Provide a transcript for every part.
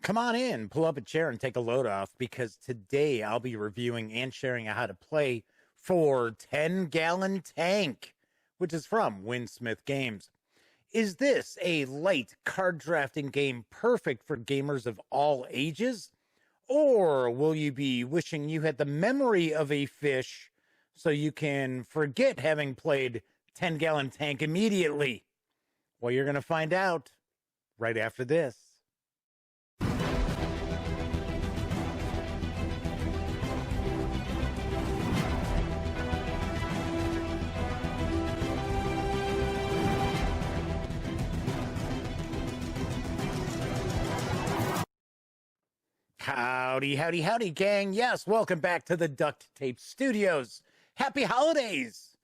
Come on in, pull up a chair and take a load off because today I'll be reviewing and sharing how to play for 10-Gallon Tank, which is from Winsmith Games. Is this a light card drafting game perfect for gamers of all ages? Or will you be wishing you had the memory of a fish so you can forget having played 10-Gallon Tank immediately? Well, you're going to find out right after this. Howdy, howdy, howdy, gang. Yes, welcome back to the Duct Tape Studios. Happy holidays.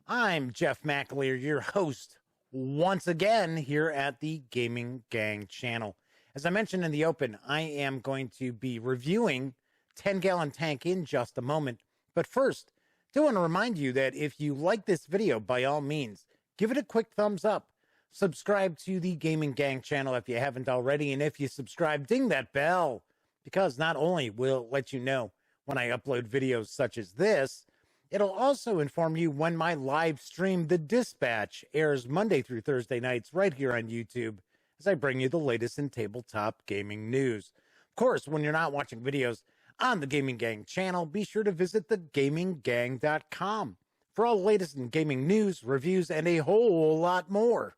I'm Jeff McAleer, your host, once again here at the Gaming Gang channel. As I mentioned in the open, I am going to be reviewing 10-Gallon Tank in just a moment. But first, I do want to remind you that if you like this video, by all means, give it a quick thumbs up. Subscribe to the Gaming Gang channel if you haven't already. And if you subscribe, ding that bell. Because not only will it let you know when I upload videos such as this, it'll also inform you when my live stream, The Dispatch, airs Monday through Thursday nights right here on YouTube as I bring you the latest in tabletop gaming news. Of course, when you're not watching videos on the Gaming Gang channel, be sure to visit thegaminggang.com for all the latest in gaming news, reviews, and a whole lot more.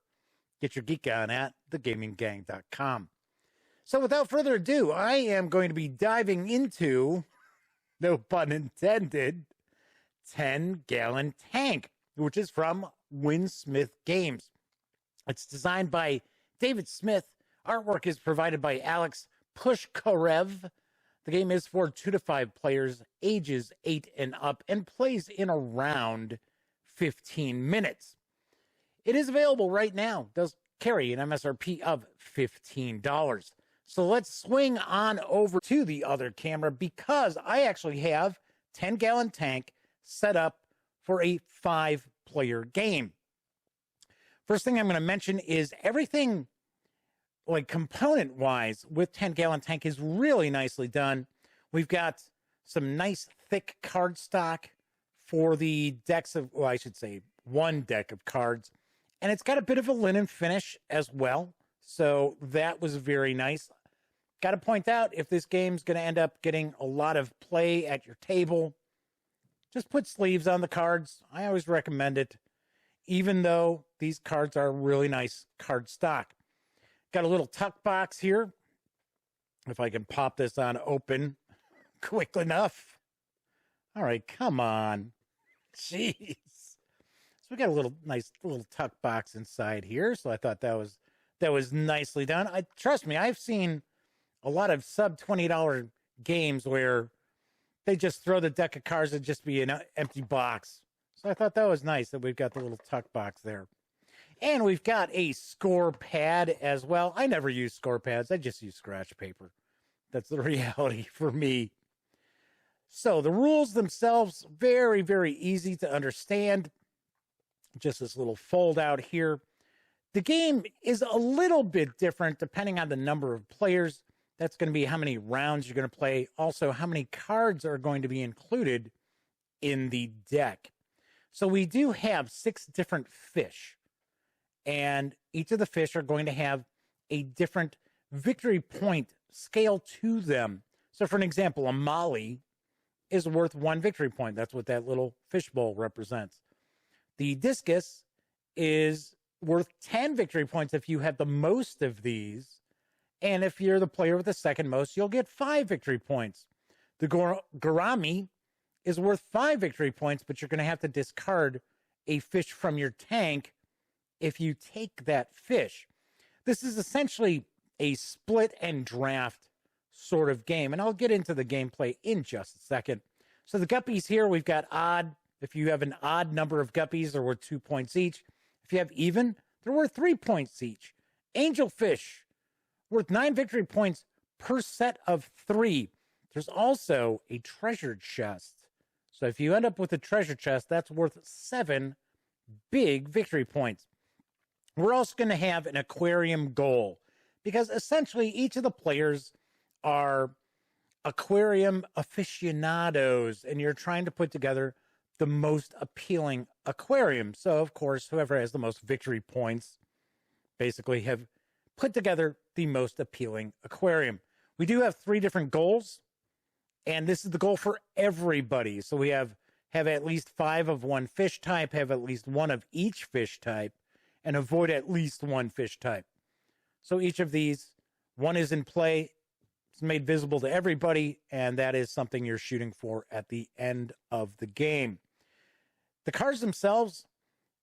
Get your geek on at thegaminggang.com. So without further ado, I am going to be diving into, no pun intended, 10-Gallon Tank, which is from Winsmith Games. It's designed by David Smith. Artwork is provided by Alex Pushkarev. The game is for 2 to 5 players, ages 8 and up, and plays in around 15 minutes. It is available right now. Does carry an MSRP of $15. So let's swing on over to the other camera because I actually have 10-Gallon Tank set up for a 5-player game. First thing I'm going to mention is everything, like component-wise, with 10-Gallon Tank is really nicely done. We've got some nice thick cardstock for the decks of, well, I should say one deck of cards. And it's got a bit of a linen finish as well. So that was very nice. Got to point out, if this game's going to end up getting a lot of play at your table, just put sleeves on the cards. I always recommend it, even though these cards are really nice card stock. Got a little tuck box here. If I can pop this on open quick enough. All right, come on. Jeez. So we got a little nice little tuck box inside here. So I thought that was nicely done. Trust me, I've seen a lot of sub $20 games where they just throw the deck of cards and just be an empty box. So I thought that was nice that we've got the little tuck box there. And we've got a score pad as well. I never use score pads. I just use scratch paper. That's the reality for me. So the rules themselves, very, very easy to understand. Just this little fold out here. The game is a little bit different depending on the number of players. That's going to be how many rounds you're going to play. Also, how many cards are going to be included in the deck. So we do have 6 different fish. And each of the fish are going to have a different victory point scale to them. So for an example, a molly is worth 1 victory point. That's what that little fishbowl represents. The discus is worth 10 victory points if you have the most of these. And if you're the player with the second most, you'll get 5 victory points. The gourami is worth 5 victory points, but you're going to have to discard a fish from your tank if you take that fish. This is essentially a split and draft sort of game, and I'll get into the gameplay in just a second. So the guppies here, we've got odd. If you have an odd number of guppies, they're worth 2 points each. If you have even, they're worth 3 points each. Angelfish, worth 9 victory points per set of 3. There's also a treasure chest. So if you end up with a treasure chest, that's worth 7 big victory points. We're also going to have an aquarium goal because essentially each of the players are aquarium aficionados and you're trying to put together the most appealing aquarium. So, of course, whoever has the most victory points basically have put together the most appealing aquarium. We do have 3 different goals, and this is the goal for everybody. So we have at least 5 of one fish type, have at least 1 of each fish type, and avoid at least 1 fish type. So each of these, 1 is in play, it's made visible to everybody, and that is something you're shooting for at the end of the game. The cards themselves,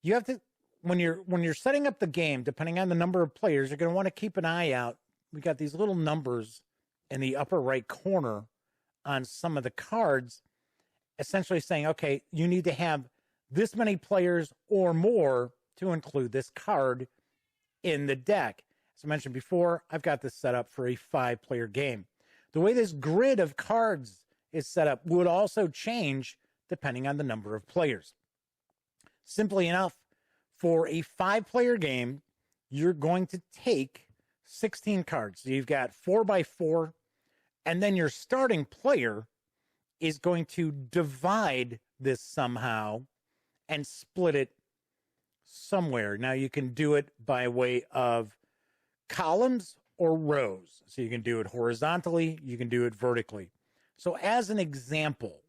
you have to, when you're setting up the game, depending on the number of players, you're going to want to keep an eye out. We got these little numbers in the upper right corner on some of the cards, essentially saying, okay, you need to have this many players or more to include this card in the deck. As I mentioned before, I've got this set up for a 5-player game. The way this grid of cards is set up would also change depending on the number of players. Simply enough, for a 5-player game, you're going to take 16 cards. So you've got 4x4, and then your starting player is going to divide this somehow and split it somewhere. Now, you can do it by way of columns or rows. So you can do it horizontally, you can do it vertically. So as an example,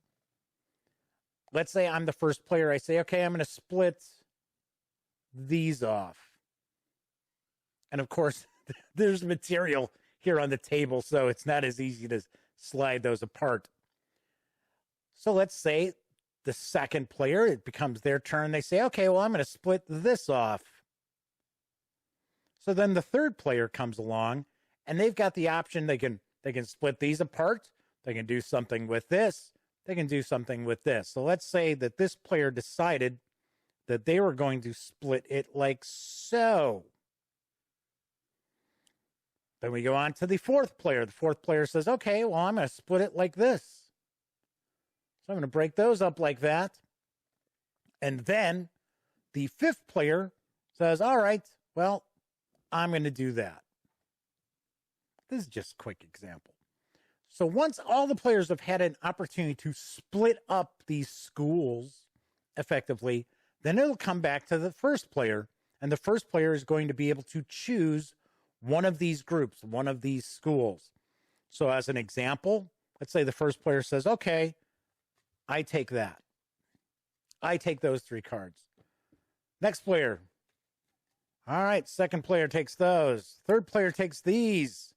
let's say I'm the first player. I say, okay, I'm going to split these off. And of course, there's material here on the table, so it's not as easy to slide those apart. So let's say the second player, it becomes their turn. They say, okay, well, I'm going to split this off. So then the third player comes along, and they've got the option. They can split these apart. They can do something with this. They can do something with this. So let's say that this player decided that they were going to split it like so. Then we go on to the fourth player. The fourth player says, okay, well, I'm going to split it like this. So I'm going to break those up like that. And then the fifth player says, all right, well, I'm going to do that. This is just a quick example. So once all the players have had an opportunity to split up these schools effectively, then it'll come back to the first player, and the first player is going to be able to choose one of these groups, one of these schools. So as an example, let's say the first player says, okay, I take that. I take those 3 cards. Next player. All right, second player takes those. Third player takes these.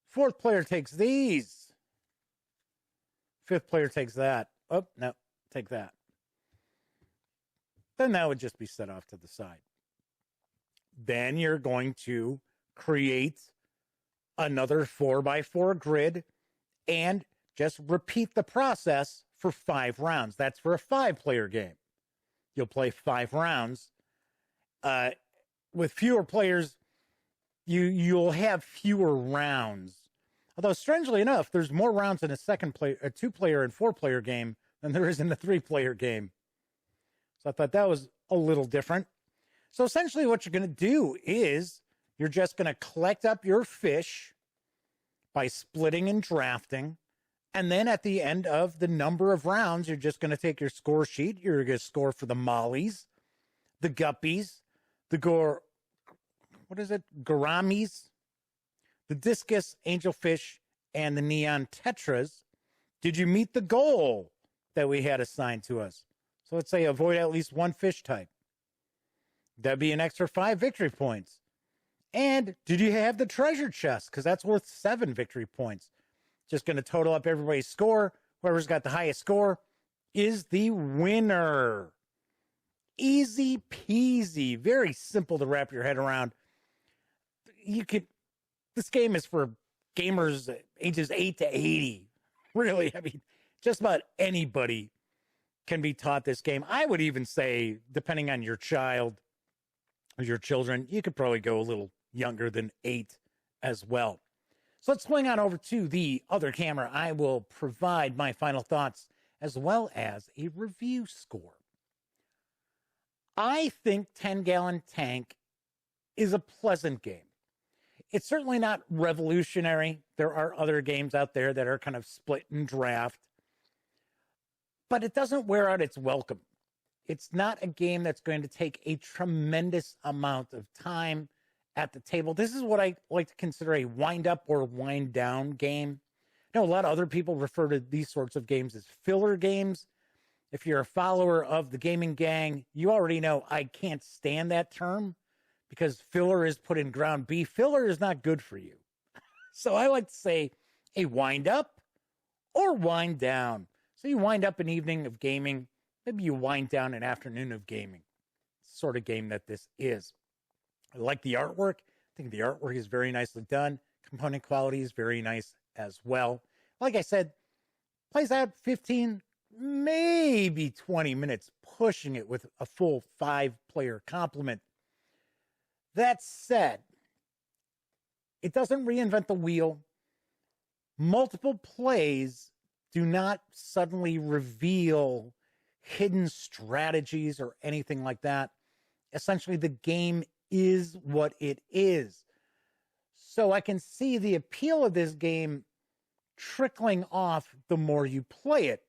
Fourth player takes these. Fifth player takes that. Oh, no, take that. Then that would just be set off to the side. Then you're going to create another 4x4 grid and just repeat the process for 5 rounds. That's for a 5-player game. You'll play 5 rounds. With fewer players, you'll have fewer rounds. Although, strangely enough, there's more rounds in a 2-player and 4-player game than there is in a 3-player game. So I thought that was a little different. So essentially what you're going to do is you're just going to collect up your fish by splitting and drafting. And then at the end of the number of rounds, you're just going to take your score sheet. You're going to score for the mollies, the guppies, the gouramis, the discus, angelfish, and the neon tetras. Did you meet the goal that we had assigned to us? So let's say avoid at least 1 fish type. That'd be an extra 5 victory points. And did you have the treasure chest? Because that's worth 7 victory points. Just going to total up everybody's score. Whoever's got the highest score is the winner. Easy peasy. Very simple to wrap your head around. This game is for gamers ages 8 to 80. Really, I mean, just about anybody can be taught this game. I would even say, depending on your child or your children, you could probably go a little younger than 8 as well. So let's swing on over to the other camera. I will provide my final thoughts as well as a review score. I think 10 Gallon Tank is a pleasant game. It's certainly not revolutionary. There are other games out there that are kind of split and draft, but it doesn't wear out its welcome. It's not a game that's going to take a tremendous amount of time at the table. This is what I like to consider a wind up or wind down game. I know a lot of other people refer to these sorts of games as filler games. If you're a follower of the Gaming Gang, you already know I can't stand that term because filler is put in ground beef. Filler is not good for you. So I like to say a wind up or wind down. So you wind up an evening of gaming, maybe you wind down an afternoon of gaming. It's the sort of game that this is. I like the artwork. I think the artwork is very nicely done. Component quality is very nice as well. Like I said, plays out 15, maybe 20 minutes, pushing it with a full 5-player complement. That said, it doesn't reinvent the wheel. Multiple plays do not suddenly reveal hidden strategies or anything like that. Essentially, the game is what it is. So I can see the appeal of this game trickling off the more you play it,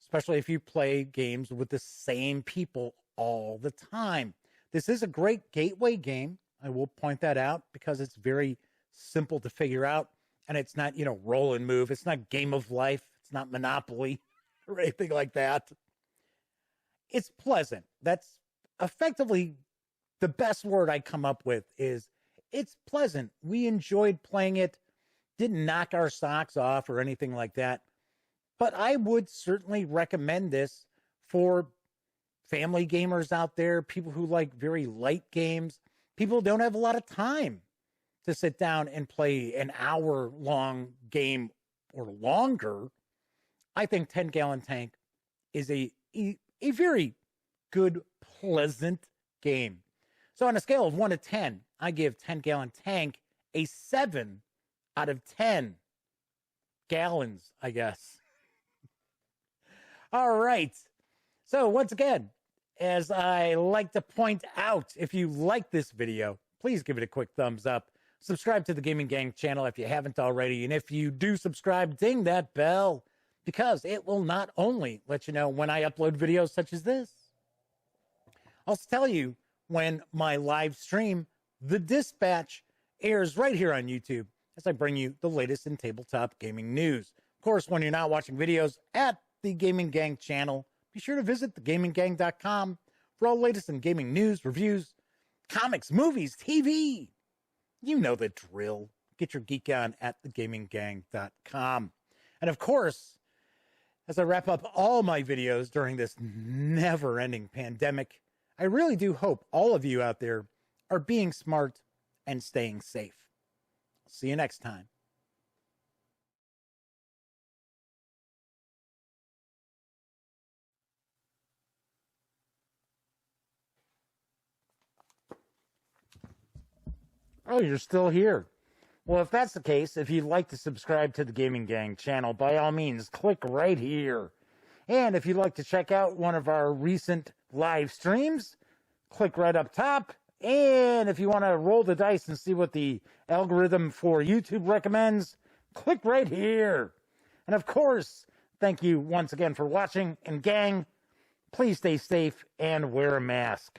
especially if you play games with the same people all the time. This is a great gateway game. I will point that out because it's very simple to figure out. And it's not, roll and move. It's not Game of Life. It's not Monopoly or anything like that. It's pleasant. That's effectively the best word I come up with is it's pleasant. We enjoyed playing it. Didn't knock our socks off or anything like that. But I would certainly recommend this for family gamers out there, people who like very light games, people who don't have a lot of time to sit down and play an hour-long game or longer. I think 10 Gallon Tank is a very good, pleasant game. So on a scale of 1 to 10, I give 10 Gallon Tank a 7 out of 10 gallons, I guess. All right. So once again, as I like to point out, if you like this video, please give it a quick thumbs up. Subscribe to the Gaming Gang channel if you haven't already. And if you do subscribe, ding that bell, because it will not only let you know when I upload videos such as this, I'll tell you when my live stream, The Dispatch, airs right here on YouTube as I bring you the latest in tabletop gaming news. Of course, when you're not watching videos at the Gaming Gang channel, be sure to visit thegaminggang.com for all the latest in gaming news, reviews, comics, movies, TV. You know the drill. Get your geek on at thegaminggang.com. And of course, as I wrap up all my videos during this never-ending pandemic, I really do hope all of you out there are being smart and staying safe. See you next time. Oh, you're still here. Well, if that's the case, if you'd like to subscribe to the Gaming Gang channel, by all means, click right here. And if you'd like to check out one of our recent live streams, click right up top. And if you want to roll the dice and see what the algorithm for YouTube recommends, click right here. And of course, thank you once again for watching. And gang, please stay safe and wear a mask.